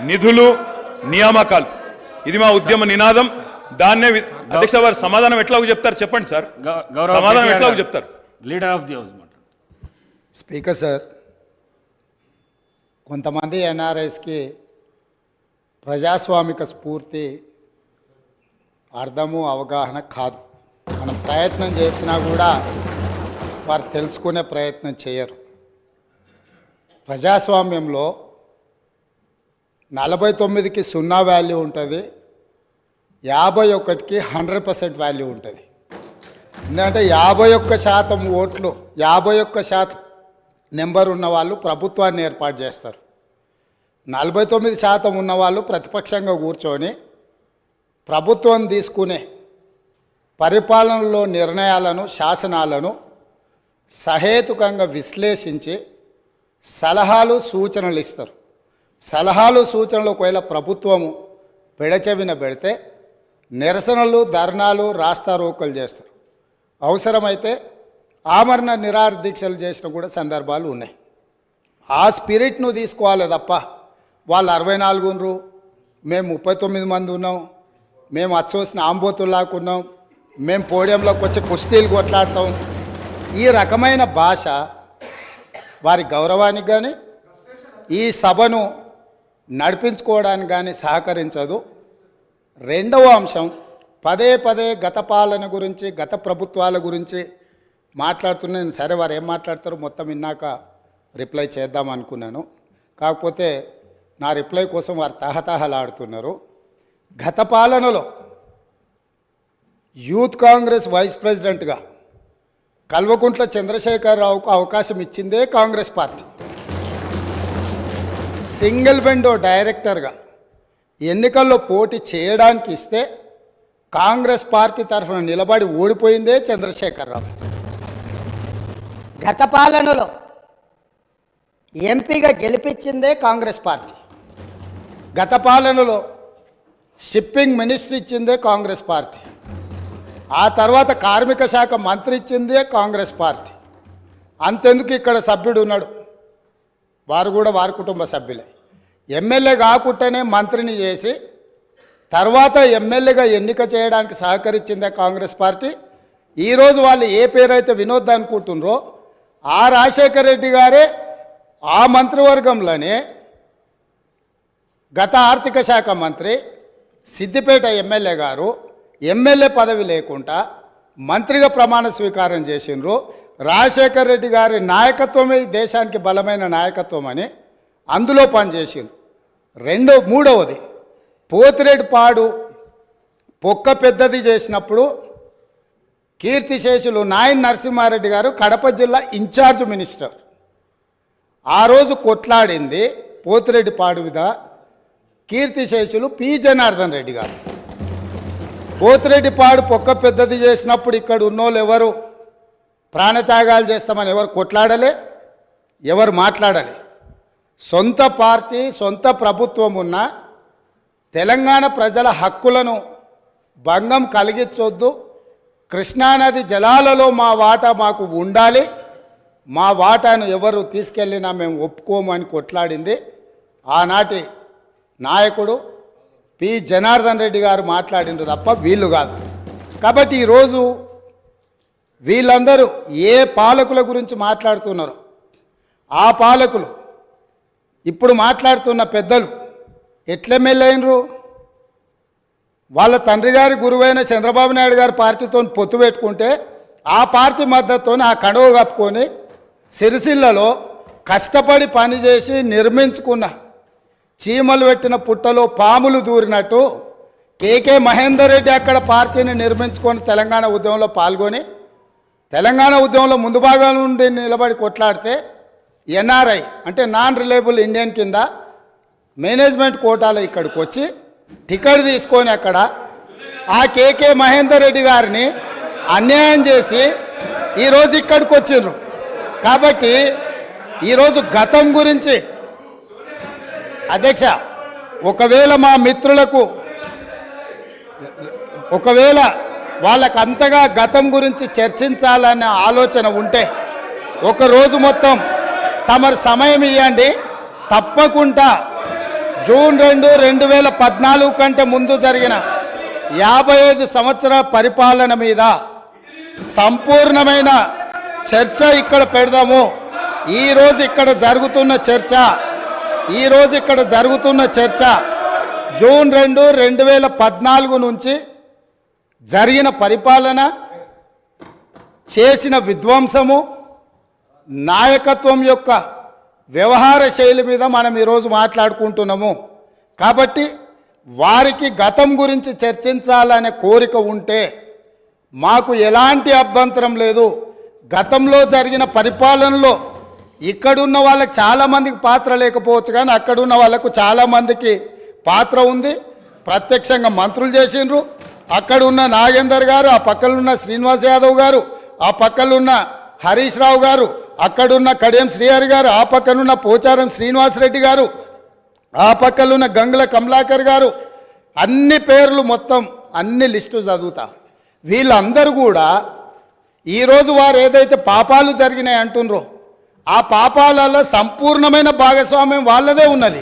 నిధులు నియామకాలు ఇది మా ఉద్యమ నినాదం. దాన్నే అధ్యక్ష వారు సమాధానం ఎట్లాగో చెప్తారు చెప్పండి సార్. సమాధానం ఎట్లాగో చెప్తారు. Leader of the house. Speaker sir, కొంతమంది ఎన్ఆర్ఐస్కి ప్రజాస్వామిక స్ఫూర్తి అర్థము అవగాహన కాదు. మనం ప్రయత్నం చేసినా కూడా వారు తెలుసుకునే ప్రయత్నం చేయరు. ప్రజాస్వామ్యంలో 49కి 0 వాల్యూ ఉంటుంది, 51కి 100% వాల్యూ ఉంటుంది. ఎందుకంటే 51% ఓట్లు 51% నెంబర్ ఉన్న వాళ్ళు ప్రభుత్వాన్ని ఏర్పాటు చేస్తారు. 49% ఉన్నవాళ్ళు ప్రతిపక్షంగా కూర్చొని ప్రభుత్వం తీసుకునే పరిపాలనలో నిర్ణయాలను శాసనాలను సహేతుకంగా విశ్లేషించి సలహాలు సూచనలు ఇస్తారు. సలహాలు సూచనలు ఒకవేళ ప్రభుత్వము పెడచెవిన పెడితే నిరసనలు ధర్నాలు రాస్తారోకలు చేస్తారు. అవసరమైతే ఆమరణ నిరాహార దీక్షలు చేసిన కూడా సందర్భాలు ఉన్నాయి. ఆ స్పిరిట్ను తీసుకోవాలి తప్ప వాళ్ళు 64 ఉన్నారు, మేము 39 మంది ఉన్నాం, మేము అచ్చోసిన ఆంబోతుల్లాకున్నాం, మేము పోడియంలోకి వచ్చి కుస్తీలు కొట్లాడతాం, ఈ రకమైన భాష వారి గౌరవానికి కానీ ఈ సభను నడిపించుకోవడానికి కానీ సహకరించదు. రెండవ అంశం, పదే పదే గత పాలన గురించి గత ప్రభుత్వాల గురించి మాట్లాడుతున్నాను. సరే, వారు ఏం మాట్లాడతారో మొత్తం విన్నాక రిప్లై చేద్దాం అనుకున్నాను. కాకపోతే నా రిప్లై కోసం వారు తహతహలాడుతున్నారు. గత పాలనలో యూత్ కాంగ్రెస్ వైస్ ప్రెసిడెంట్గా కల్వకుంట్ల చంద్రశేఖరరావుకు అవకాశం ఇచ్చిందే కాంగ్రెస్ పార్టీ. సింగిల్ విండో డైరెక్టర్గా ఎన్నికల్లో పోటీ చేయడానికి ఇస్తే కాంగ్రెస్ పార్టీ తరఫున నిలబడి ఓడిపోయిందే చంద్రశేఖరరావు. గత పాలనలో ఎంపీగా గెలిపించిందే కాంగ్రెస్ పార్టీ. గత పాలనలో షిప్పింగ్ మినిస్ట్రీ ఇచ్చిందే కాంగ్రెస్ పార్టీ. ఆ తర్వాత కార్మిక శాఖ మంత్రి ఇచ్చిందే కాంగ్రెస్ పార్టీ. అంతెందుకు ఇక్కడ సభ్యుడు ఉన్నాడు, వారు కూడా వారి కుటుంబ సభ్యులే. ఎమ్మెల్యే కాకుండానే మంత్రిని చేసి తర్వాత ఎమ్మెల్యేగా ఎన్నిక చేయడానికి సహకరించిందే కాంగ్రెస్ పార్టీ. ఈరోజు వాళ్ళు ఏ పేరైతే వినోద్ అనుకుంటున్నారో ఆ రాజశేఖర రెడ్డి గారే ఆ మంత్రివర్గంలోనే గత ఆర్థిక శాఖ మంత్రి, సిద్దిపేట ఎమ్మెల్యే గారు ఎమ్మెల్యే పదవి లేకుండా మంత్రిగా ప్రమాణ స్వీకారం చేసిండ్రు. రాజశేఖర రెడ్డి గారి నాయకత్వమే దేశానికి బలమైన నాయకత్వం అని అందులో పనిచేసిండ్రు. మూడవది, పోతిరెడ్డిపాడు పొక్క పెద్దది చేసినప్పుడు కీర్తిశేషులు నాయన్ నరసింహారెడ్డి గారు కడప జిల్లా ఇన్ఛార్జ్ మినిస్టర్. ఆ రోజు కొట్లాడింది పోతిరెడ్డిపాడు మీద కీర్తిశేషులు పి జనార్దన్ రెడ్డి గారు. పోతిరెడ్డిపాడు పొక్క పెద్దది చేసినప్పుడు ఇక్కడ ఉన్నోళ్ళు ఎవరు ప్రాణత్యాగాలు చేస్తామని ఎవరు కొట్లాడలే, ఎవరు మాట్లాడలే. సొంత పార్టీ సొంత ప్రభుత్వం ఉన్న తెలంగాణ ప్రజల హక్కులను భంగం కలిగించొద్దు, కృష్ణానది జలాలలో మా వాటా మాకు ఉండాలి, మా వాటాను ఎవరు తీసుకెళ్ళినా మేము ఒప్పుకోము అని కొట్లాడింది ఆనాటి నాయకుడు పి జనార్దన్ రెడ్డి గారు మాట్లాడిండ్రు తప్ప వీళ్ళు కాదు. కాబట్టి ఈరోజు వీళ్ళందరూ ఏ పాలకుల గురించి మాట్లాడుతున్నారు, ఆ పాలకులు ఇప్పుడు మాట్లాడుతున్న పెద్దలు ఎట్లెమ్మెల్యేనరు? వాళ్ళ తండ్రి గారి గురువైన చంద్రబాబు నాయుడు గారి పార్టీతో పొత్తు పెట్టుకుంటే ఆ పార్టీ మద్దతుతో ఆ కండువ కప్పుకొని సిరిసిల్లలో కష్టపడి పనిచేసి నిర్మించుకున్న చీమలు పెట్టిన పుట్టలో పాములు దూరినట్టు కేకే మహేందర్ రెడ్డి అక్కడ పార్టీని నిర్మించుకొని తెలంగాణ ఉద్యమంలో పాల్గొని తెలంగాణ ఉద్యమంలో ముందు భాగం నుండి నిలబడి కొట్లాడితే ఎన్ఆర్ఐ అంటే నాన్ రిలయబుల్ ఇండియన్ కింద మేనేజ్మెంట్ కోటాలో ఇక్కడికి వచ్చి టికెట్ తీసుకొని అక్కడ ఆ కేకే మహేందర్ రెడ్డి గారిని అన్యాయం చేసి ఈరోజు ఇక్కడికి వచ్చిండ్రు. కాబట్టి ఈరోజు గతం గురించి అధ్యక్ష, ఒకవేళ మా మిత్రులకు వాళ్ళకు అంతగా గతం గురించి చర్చించాలనే ఆలోచన ఉంటే ఒకరోజు మొత్తం తమరు సమయం ఇవ్వండి, తప్పకుండా జూన్ 2, 2014 కంటే ముందు జరిగిన 55 సంవత్సరాల పరిపాలన మీద సంపూర్ణమైన చర్చ ఇక్కడ పెడదాము. ఈరోజు ఇక్కడ జరుగుతున్న చర్చ జూన్ 2, 2014 నుంచి జరిగిన పరిపాలన, చేసిన విధ్వంసము, నాయకత్వం యొక్క వ్యవహార శైలి మీద మనం ఈరోజు మాట్లాడుకుంటున్నాము. కాబట్టి వారికి గతం గురించి చర్చించాలనే కోరిక ఉంటే మాకు ఎలాంటి అభ్యంతరం లేదు. గతంలో జరిగిన పరిపాలనలో ఇక్కడున్న వాళ్ళకి చాలామందికి పాత్ర లేకపోవచ్చు, కానీ అక్కడున్న వాళ్ళకు చాలామందికి పాత్ర ఉంది. ప్రత్యక్షంగా మంత్రులు చేసిండ్రు. అక్కడున్న నాగేందర్ గారు, ఆ పక్కనున్న శ్రీనివాస్ యాదవ్ గారు, ఆ పక్కనున్న హరీష్ రావు గారు, అక్కడున్న కడియం శ్రీహరి గారు, ఆ పక్కనున్న పోచారం శ్రీనివాసరెడ్డి గారు, ఆ పక్కనున్న గంగుల కమలాకర్ గారు, అన్ని పేర్లు మొత్తం అన్ని లిస్టు చదువుతా. వీళ్ళందరూ కూడా ఈరోజు వారు ఏదైతే పాపాలు జరిగినాయి అంటుండ్రో ఆ పాపాలలో సంపూర్ణమైన భాగస్వామ్యం వాళ్ళదే ఉన్నది.